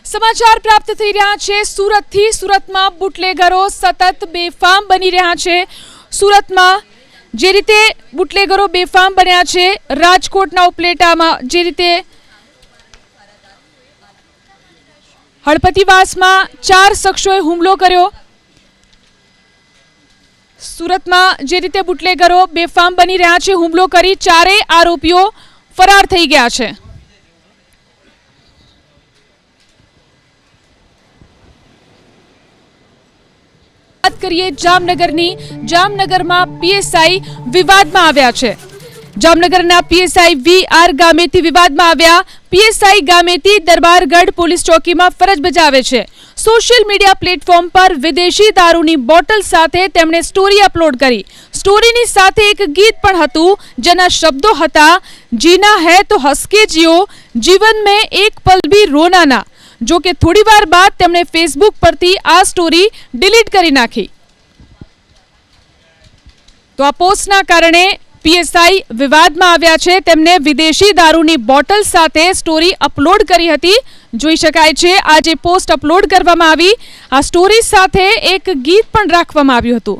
સમાચાર પ્રાપ્ત થઈ રહ્યા છે સુરતથી। સુરતમાં બુટલેગરો સતત બેફામ બની રહ્યા છે। સુરતમાં જે રીતે બુટલેગરો બેફામ બન્યા છે, રાજકોટના ઉપલેટામાં જે રીતે હળપતિવાસમાં 4 શખ્સોએ હુમલો કર્યો। સુરતમાં જે રીતે બુટલેગરો બેફામ બની રહ્યા છે, હુમલો કરી 4 આરોપીઓ ફરાર થઈ ગયા છે। વાત કરીએ જામનગરમાં પીએસઆઈ વિવાદમાં આવ્યા છે। જામનગરના પીએસઆઈ વીઆર ગામેતી વિવાદમાં આવ્યા। પીએસઆઈ ગામેતી દરબારગઢ પોલીસ ચોકીમાં ફરજ બજાવે છે। સોશિયલ મીડિયા પ્લેટફોર્મ પર વિદેશી દારૂની બોટલ સાથે તેમણે સ્ટોરી અપલોડ કરી। સ્ટોરીની સાથે એક ગીત પણ હતું, જેના શબ્દો હતા, જીના હૈ તો હંસ કે જીઓ, જીવન में एक पल भी रोना ना। જો કે થોડી વાર બાદ તેમણે ફેસબુક પરથી આ સ્ટોરી ડિલીટ કરી નાખી। તો આ પોસ્ટના કારણે પીએસઆઈ વિવાદમાં આવ્યા છે। તેમને વિદેશી દારૂની બોટલ સાથે સ્ટોરી અપલોડ કરી હતી। જોઈ શકાય છે આ જે પોસ્ટ અપલોડ કરવામાં આવી, આ સ્ટોરી સાથે એક ગીત પણ રાખવામાં આવ્યું હતું।